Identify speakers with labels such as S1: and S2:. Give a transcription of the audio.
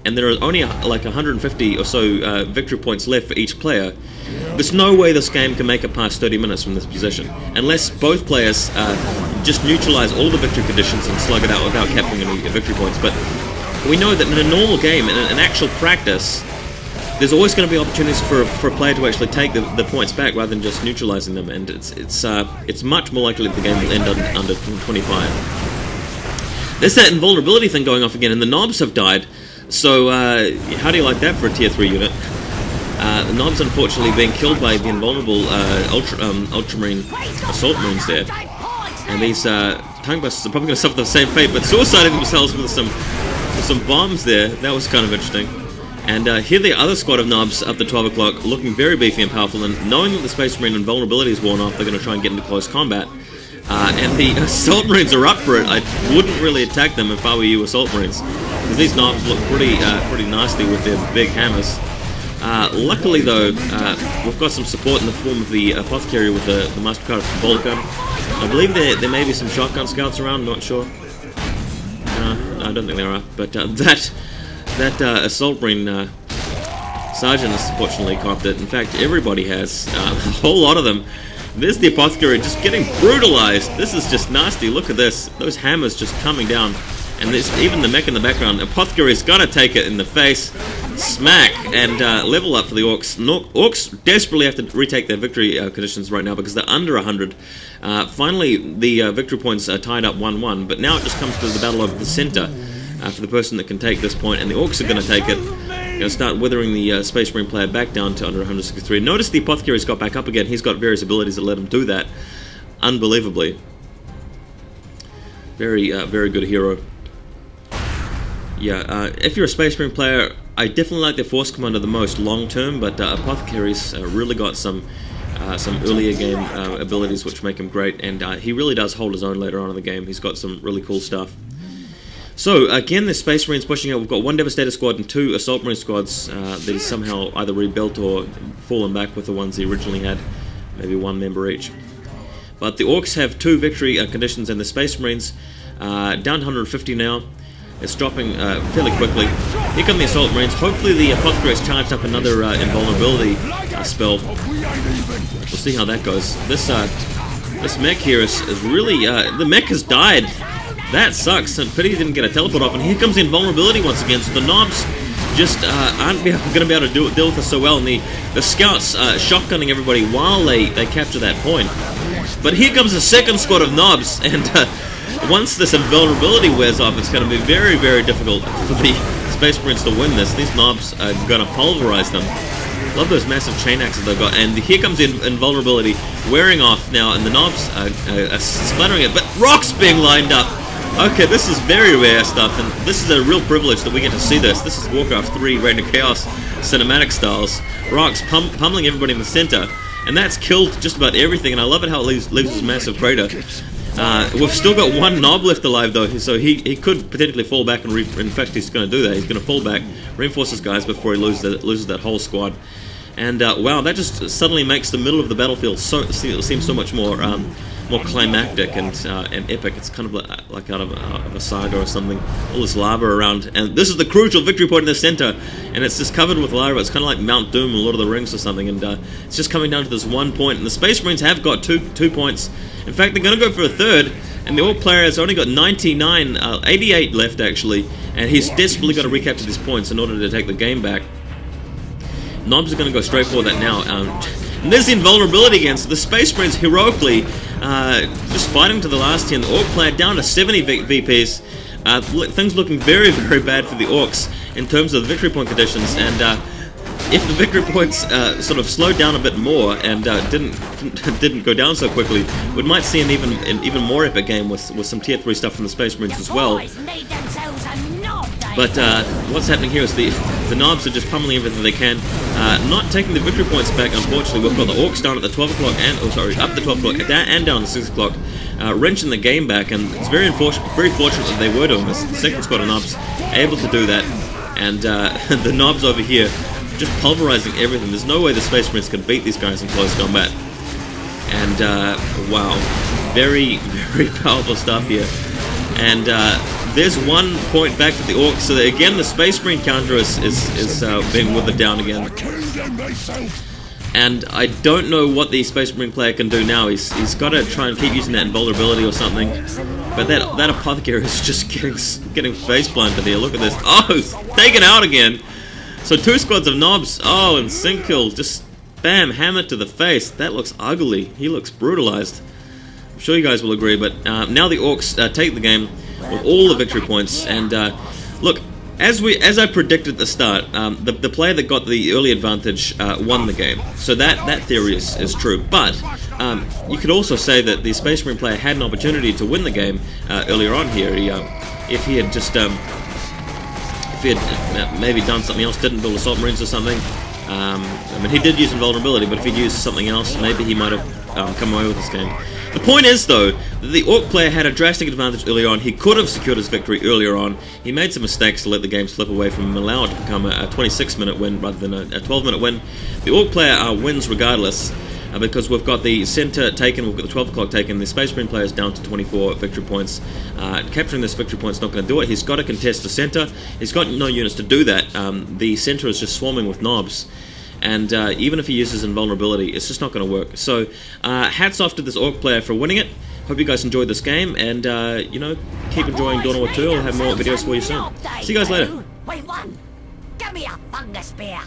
S1: and there are only like 150 or so victory points left for each player, there's no way this game can make it past 30 minutes from this position, unless both players just neutralize all the victory conditions and slug it out without capturing any victory points. But we know that in a normal game, in actual practice, there's always going to be opportunities for a player to actually take the points back rather than just neutralizing them, and it's much more likely that the game will end under 25. There's that invulnerability thing going off again, and the knobs have died. So how do you like that for a tier 3 unit? The knobs unfortunately being killed by the invulnerable ultramarine assault marines there, and these tank busters are probably going to suffer the same fate, but suiciding themselves with some bombs there. That was kind of interesting. And here the other squad of knobs up to 12 o'clock, looking very beefy and powerful, and knowing that the Space Marine invulnerability is worn off, they're going to try and get into close combat. And the Assault Marines are up for it. I wouldn't really attack them if I were you, Assault Marines, because these knobs look pretty nasty with their big hammers. Luckily though, we've got some support in the form of the apothecary with the Mastercard bolt gun. I believe there may be some shotgun scouts around, not sure. I don't think there are, but that Assault Marine Sergeant has fortunately copped it. In fact, everybody has, a whole lot of them. There's the apothecary just getting brutalized. This is just nasty. Look at this. Those hammers just coming down. And there's even the mech in the background. Apothecary's got to take it in the face. Smack. And level up for the orks. Orks desperately have to retake their victory conditions right now because they're under 100. Finally, the victory points are tied up 1-1. But now it just comes to the battle over the center for the person that can take this point. And the orks are going to take it. Going to start withering the Space Marine player back down to under 163. Notice the apothecary's got back up again. He's got various abilities that let him do that. Unbelievably. Very good hero. Yeah, if you're a Space Marine player, I definitely like their Force Commander the most long term, but apothecary's really got some earlier game abilities which make him great, and he really does hold his own later on in the game. He's got some really cool stuff. So, again, the Space Marines pushing out. We've got one Devastator squad and two Assault Marine squads that he's somehow either rebuilt or fallen back with the ones he originally had. Maybe one member each. But the Orks have two victory conditions, and the Space Marines down 150 now. It's dropping fairly quickly. Here come the Assault Marines. Hopefully the Apothecary has charged up another invulnerability spell. We'll see how that goes. This mech here is really... the mech has died. That sucks, and pity he didn't get a teleport off, and here comes the invulnerability once again, so the knobs just aren't going to be able to deal with this so well, and the scouts shotgunning everybody while they capture that point. But here comes the second squad of knobs, and once this invulnerability wears off, it's going to be very, very difficult for the Space Marines to win this. These knobs are going to pulverize them. Love those massive chain axes they've got, and here comes the invulnerability wearing off now, and the knobs are splattering it, but rocks being lined up. Okay, this is very rare stuff, and this is a real privilege that we get to see this. This is Warcraft 3 Reign of Chaos cinematic styles. Rocks pummeling everybody in the center, and that's killed just about everything, and I love it how it leaves this massive crater. We've still got one knob left alive though, so he could potentially fall back, and in fact he's going to do that. He's going to fall back, reinforce his guys before he loses that whole squad. And wow, that just suddenly makes the middle of the battlefield seem so much more climactic and epic. It's kind of like out of a saga or something. All this lava around, and this is the crucial victory point in the center, and it's just covered with lava. It's kind of like Mount Doom in Lord of the Rings or something, and it's just coming down to this one point, and the Space Marines have got two points. In fact, they're going to go for a third, and the Orc player has only got 88 left actually, and he's desperately got to recapture these points in order to take the game back. Knobs are going to go straight for that now. And there's the invulnerability again, so the Space Marines heroically just fighting to the last 10. The Orc player down to 70 VPs. Things looking very, very bad for the Orcs in terms of the victory point conditions. And if the victory points sort of slowed down a bit more and didn't go down so quickly, we might see an even more epic game with some tier 3 stuff from the Space Marines as well. But what's happening here is the knobs are just pummeling everything they can, not taking the victory points back. Unfortunately, we've got the Orcs down at the 12 o'clock up the 12 o'clock and down at 6 o'clock, wrenching the game back. And it's very fortunate that they were doing this. The second squad of knobs able to do that, and the knobs over here just pulverizing everything. There's no way the Space Marines can beat these guys in close combat. And wow, very, very powerful stuff here. And there's 1 point back to the orcs. So again, the Space Marine counter is being withered down again. And I don't know what the Space Marine player can do now. He's got to try and keep using that invulnerability or something. But that apothecary is just getting face planted here. Look at this. Oh, it's taken out again. So 2 squads of knobs. Oh, and sync kill. Just bam, hammer to the face. That looks ugly. He looks brutalized. I'm sure you guys will agree. But now the orcs take the game with all the victory points. And look, as I predicted at the start, the player that got the early advantage won the game. So that theory is true. But you could also say that the Space Marine player had an opportunity to win the game earlier on here. If he had just if he had maybe done something else, didn't build Assault Marines or something. I mean, he did use invulnerability, but if he'd used something else, maybe he might have come away with this game. The point is, though, that the Orc player had a drastic advantage earlier on. He could have secured his victory earlier on. He made some mistakes to let the game slip away from him, allow it to become a 26-minute win rather than a 12-minute win. The Orc player wins regardless, because we've got the center taken, we've got the 12 o'clock taken. The Space Marine player is down to 24 victory points. Capturing this victory point is not going to do it. He's got to contest the center. He's got no units to do that. The center is just swarming with knobs. And even if he uses invulnerability, it's just not going to work. So, hats off to this Orc player for winning it. Hope you guys enjoyed this game, and, you know, keep enjoying Dawn of War 2. I'll have more videos for you soon. See you guys later.
S2: Give me a fungus bear.